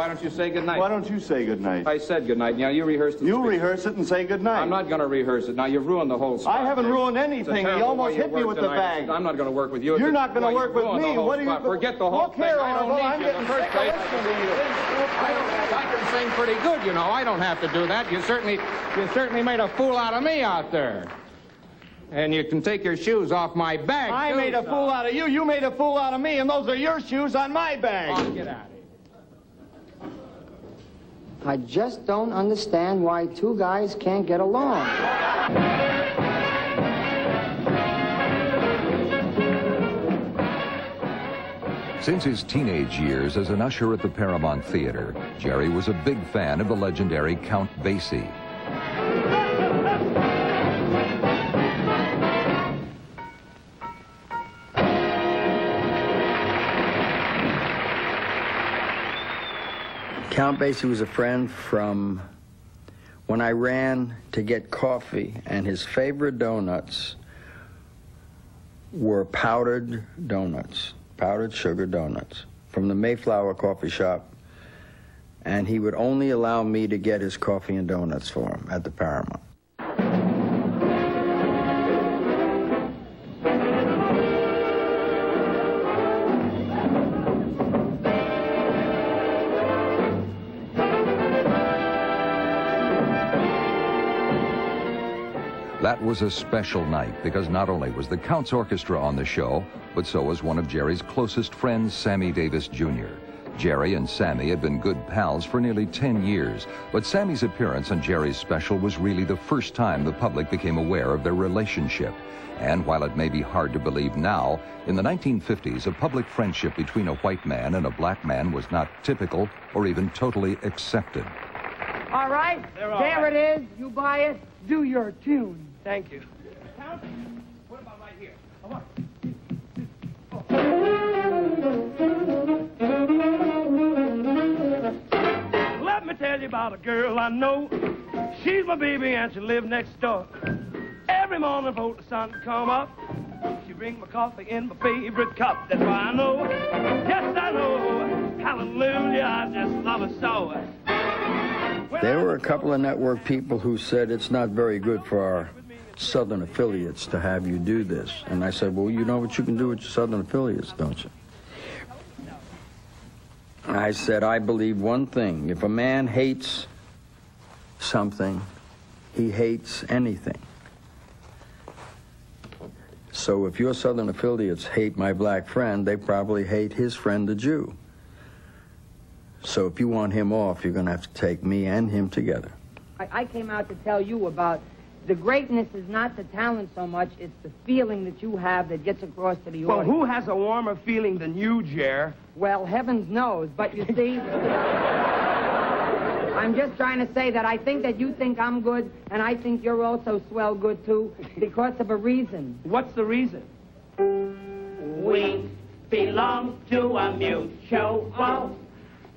Why don't you say goodnight? Why don't you say goodnight? I said goodnight. Now, you rehearsed it. You rehearse it and say goodnight. I'm not going to rehearse it. Now, you've ruined the whole spot. I haven't ruined anything. He almost hit me with the bag. I'm not going to work with you. You're not going to work with me. What are you... Forget the whole thing. I don't need you in the first place. I can sing pretty good, you know. I don't have to do that. You certainly made a fool out of me out there. And you can take your shoes off my back, I made a fool out of you. You made a fool out of me, and those are your shoes on my bag. Oh, get out of here. I just don't understand why two guys can't get along. Since his teenage years as an usher at the Paramount Theater, Jerry was a big fan of the legendary Count Basie. Count Basie was a friend from when I ran to get coffee, and his favorite donuts were powdered donuts, powdered sugar donuts, from the Mayflower coffee shop, and he would only allow me to get his coffee and donuts for him at the Paramount. That was a special night because not only was the Count's Orchestra on the show, but so was one of Jerry's closest friends, Sammy Davis Jr. Jerry and Sammy had been good pals for nearly 10 years, but Sammy's appearance on Jerry's special was really the first time the public became aware of their relationship. And while it may be hard to believe now, in the 1950s, a public friendship between a white man and a black man was not typical or even totally accepted. All right, there it is. You buy it, do your tune. Thank you. Count? What about right here? One, two, oh. Let me tell you about a girl I know. She's my baby and she lives next door. Every morning before the sun come up, she brings my coffee in my favorite cup. That's why I know, yes I know, hallelujah, I just love her so. There were a couple of network people who said it's not very good for our Southern affiliates to have you do this. And I said, well, you know what you can do with your Southern affiliates, don't you? I said, I believe one thing. If a man hates something, he hates anything. So if your Southern affiliates hate my black friend, they probably hate his friend, the Jew. So if you want him off, you're going to have to take me and him together. I came out to tell you about the greatness is not the talent so much, it's the feeling that you have that gets across to the audience. Well, who has a warmer feeling than you, Jer? Well, heavens knows, but you see, I'm just trying to say that I think that you think I'm good, and I think you're also swell good, too, because of a reason. What's the reason? We belong to a mutual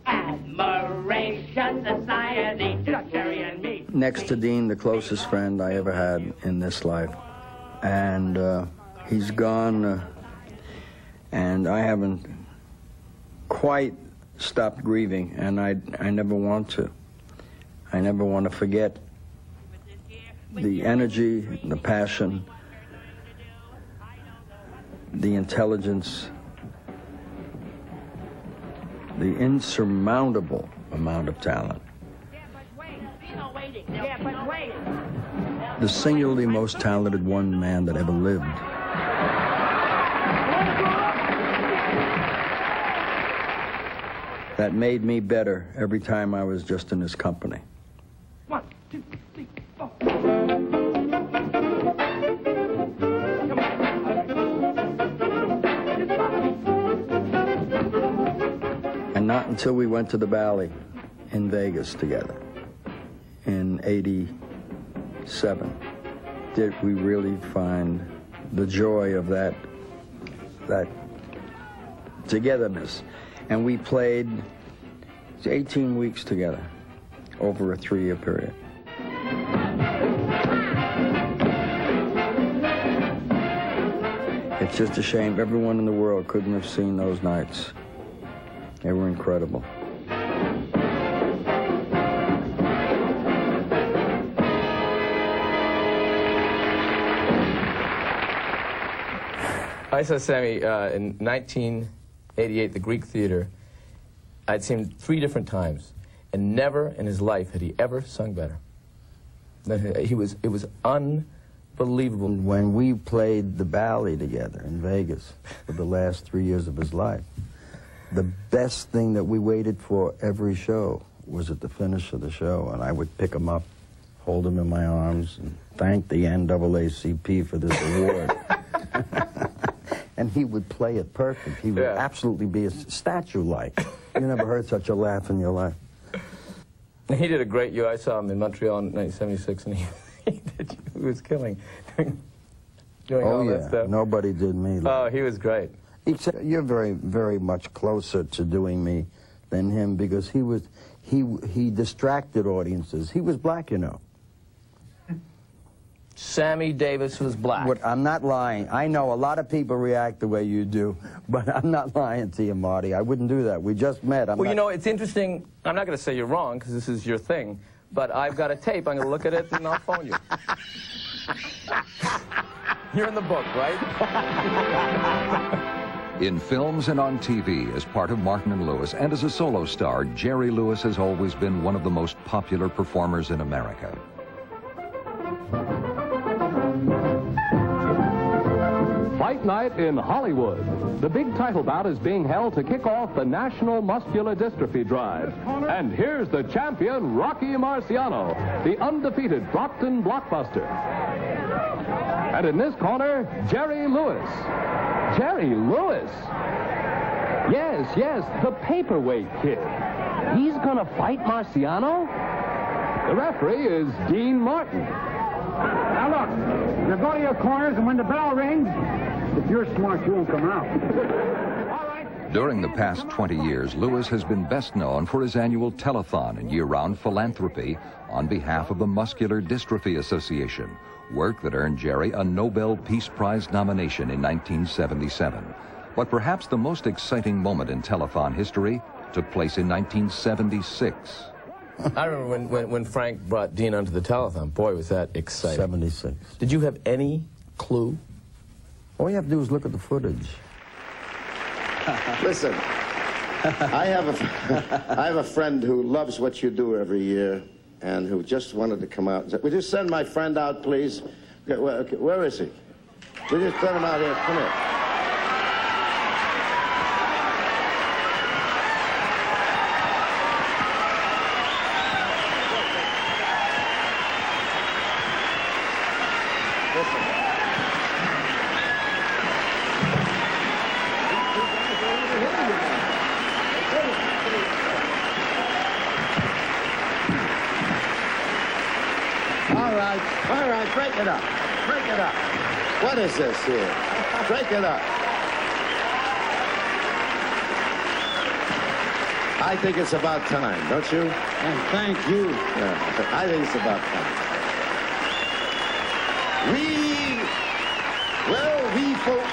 admiration society, Jerry and me. Next to Dean, the closest friend I ever had in this life. And he's gone, and I haven't quite stopped grieving, and I never want to. I never want to forget the energy, the passion, the intelligence, the insurmountable amount of talent. The singularly most talented one man that ever lived. That made me better every time I was just in his company. 1, 2, 3, 4. And not until we went to the Valley in Vegas together in '87 did we really find the joy of that togetherness. And we played 18 weeks together over a 3-year period. It's just a shame everyone in the world couldn't have seen those nights. They were incredible. I saw Sammy in 1988, the Greek Theater. I'd seen him 3 different times, and never in his life had he ever sung better. It was unbelievable. When we played the ballet together in Vegas for the last 3 years of his life, the best thing that we waited for every show was at the finish of the show, and I would pick him up, hold him in my arms, and thank the NAACP for this award. And he would play it perfect. He would absolutely be a statue-like. You never heard such a laugh in your life. He did a great year. I saw him in Montreal in 1976, and he was killing. Doing all that stuff. Nobody did me like Oh, he was great. Except you're very, very much closer to doing me than him, because he distracted audiences. He was black, you know. Sammy Davis was black. I'm not lying. I know a lot of people react the way you do, but I'm not lying to you, Marty. I wouldn't do that. We just met. Well, you know, it's interesting. I'm not going to say you're wrong, because this is your thing, but I've got a tape. I'm going to look at it, and I'll phone you. You're in the book, right? In films and on TV, as part of Martin and Lewis, and as a solo star, Jerry Lewis has always been one of the most popular performers in America. Fight night in Hollywood. The big title bout is being held to kick off the National Muscular Dystrophy Drive. And here's the champion, Rocky Marciano, the undefeated Brockton blockbuster. And in this corner, Jerry Lewis. Jerry Lewis? Yes, the paperweight kid. He's gonna fight Marciano? The referee is Dean Martin. Now look, you go to your corners, and when the bell rings, if you're smart, you won't come out. All right. During the past 20 years, Lewis has been best known for his annual telethon and year-round philanthropy on behalf of the Muscular Dystrophy Association, work that earned Jerry a Nobel Peace Prize nomination in 1977. But perhaps the most exciting moment in telethon history took place in 1976. I remember when Frank brought Dean onto the telethon. Boy, was that exciting. 76. Did you have any clue? All you have to do is look at the footage. Listen, I have a friend who loves what you do every year and who just wanted to come out and say, would you send my friend out, please? Where is he? Would you send him out here? Come here. All right, break it up. Break it up. What is this here? Break it up. I think it's about time, don't you? And thank you. Yeah, I think it's about time. We folks.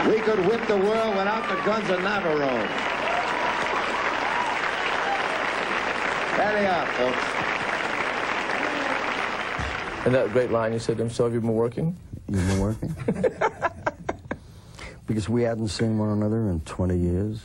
We could whip the world without the guns of Navarone. There they are, folks. And that great line you said to him, so have you been working? You've been working? Because we hadn't seen one another in 20 years.